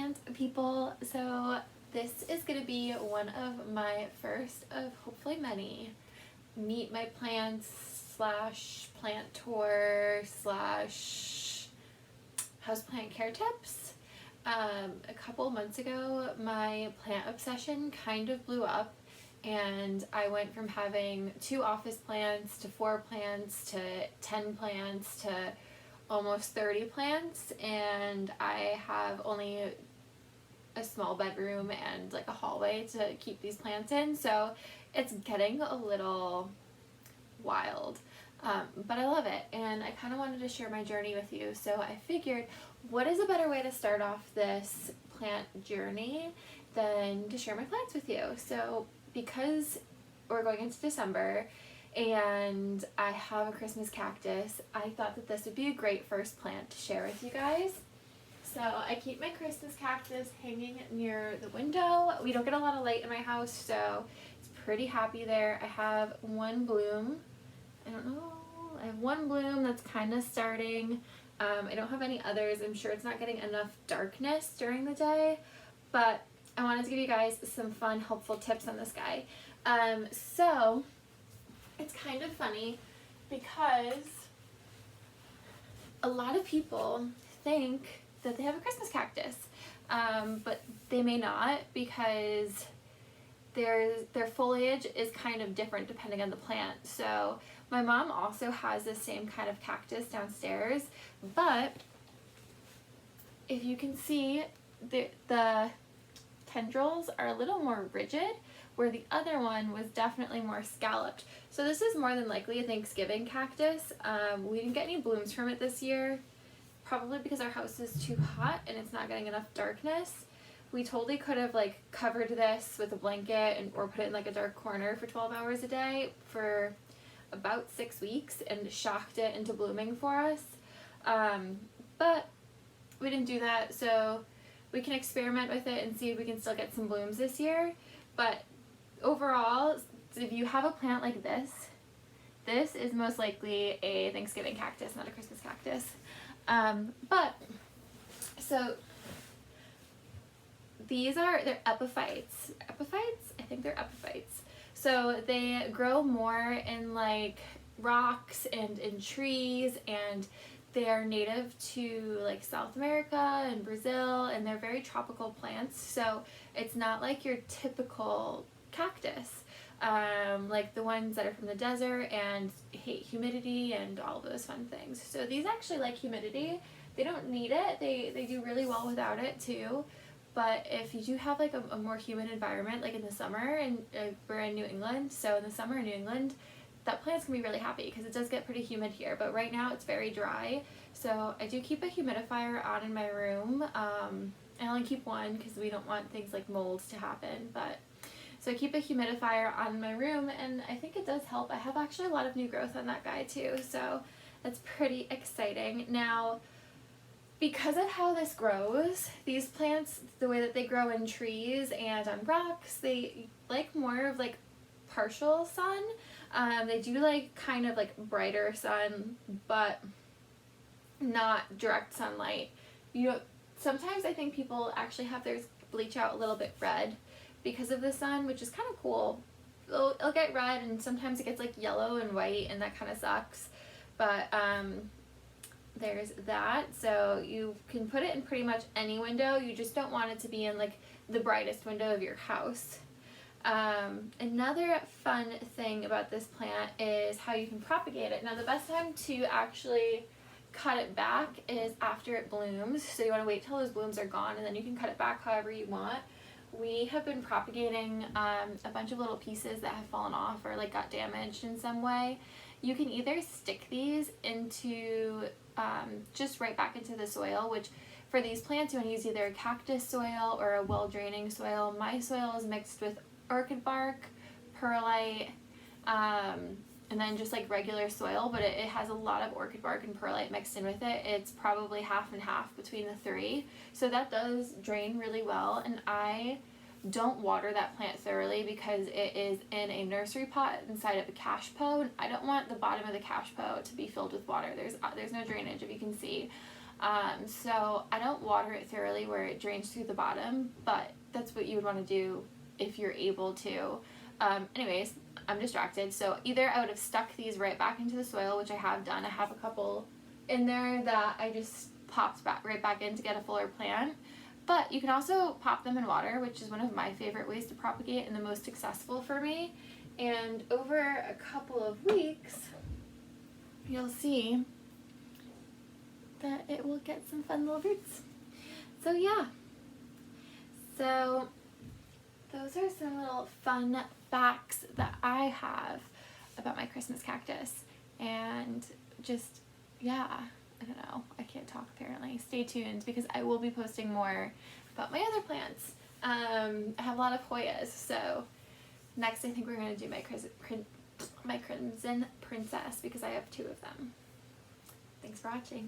plant people. So this is going to be one of my first of hopefully many meet my plants slash plant tour slash houseplant care tips. A couple months ago my plant obsession kind of blew up, and I went from having 2 office plants to 4 plants to 10 plants to almost 30 plants, and I have only a small bedroom and like a hallway to keep these plants in, so it's getting a little wild, but I love it, and I kind of wanted to share my journey with you. So I figured, what is a better way to start off this plant journey than to share my plants with you? So because we're going into December and I have a Christmas cactus, I thought that this would be a great first plant to share with you guys. So I keep my Christmas cactus hanging near the window. We don't get a lot of light in my house, so it's pretty happy there. I have one bloom. I don't know. I have one bloom that's kind of starting. I don't have any others. I'm sure it's not getting enough darkness during the day, but I wanted to give you guys some fun, helpful tips on this guy. So it's kind of funny because a lot of people think that they have a Christmas cactus, but they may not, because their foliage is kind of different depending on the plant. So my mom also has the same kind of cactus downstairs, but if you can see, the tendrils are a little more rigid, where the other one was definitely more scalloped. So this is more than likely a Thanksgiving cactus. We didn't get any blooms from it this year, probably because our house is too hot and it's not getting enough darkness. We totally could have like covered this with a blanket or put it in like a dark corner for 12 hours a day for about 6 weeks and shocked it into blooming for us. But we didn't do that, so we can experiment with it and see if we can still get some blooms this year. But overall, if you have a plant like this is most likely a Thanksgiving cactus, not a Christmas cactus. So they're epiphytes. Epiphytes? I think they're epiphytes. So they grow more in like rocks and in trees, and they're native to like South America and Brazil, and they're very tropical plants. So it's not like your typical cactus, like the ones that are from the desert and hate humidity and all those fun things. So these actually like humidity. They don't need it. They do really well without it too. But if you do have like a more humid environment, like in the summer, and we're in New England, so in the summer in New England, that plant's gonna be really happy because it does get pretty humid here. But right now it's very dry. So I do keep a humidifier on in my room. I only keep one because we don't want things like molds to happen. But so I keep a humidifier on in my room, and I think it does help. I have actually a lot of new growth on that guy too, so that's pretty exciting. Now, because of how this grows, these plants, the way that they grow in trees and on rocks, they like more of like partial sun. They do like kind of like brighter sun, but not direct sunlight. You know, sometimes I think people actually have theirs bleach out a little bit red because of the sun, which is kind of cool. It'll get red, and sometimes it gets like yellow and white, and that kind of sucks. But there's that. So you can put it in pretty much any window. You just don't want it to be in like the brightest window of your house. Another fun thing about this plant is how you can propagate it. Now, the best time to actually cut it back is after it blooms. So you want to wait till those blooms are gone, and then you can cut it back however you want. We have been propagating a bunch of little pieces that have fallen off or like got damaged in some way. You can either stick these into just right back into the soil, which for these plants you want to use either a cactus soil or a well-draining soil. My soil is mixed with orchid bark, perlite, and then just like regular soil, but it has a lot of orchid bark and perlite mixed in with it. It's probably half and half between the 3, so that does drain really well. And I don't water that plant thoroughly because it is in a nursery pot inside of a cash pot. I don't want the bottom of the cash pot to be filled with water. There's no drainage, if you can see. So I don't water it thoroughly where it drains through the bottom, but that's what you would want to do if you're able to. Anyways, I'm distracted. So either I would have stuck these right back into the soil, which I have done. I have a couple in there that I just popped right back in to get a fuller plant. But you can also pop them in water, which is one of my favorite ways to propagate and the most successful for me. And over a couple of weeks, you'll see that it will get some fun little roots. So yeah, so those are some little fun facts that I have about my Christmas cactus. And just, yeah, I don't know, I can't talk apparently. Stay tuned because I will be posting more about my other plants. I have a lot of Hoyas, so next I think we're going to do my Crimson Princess because I have 2 of them. Thanks for watching.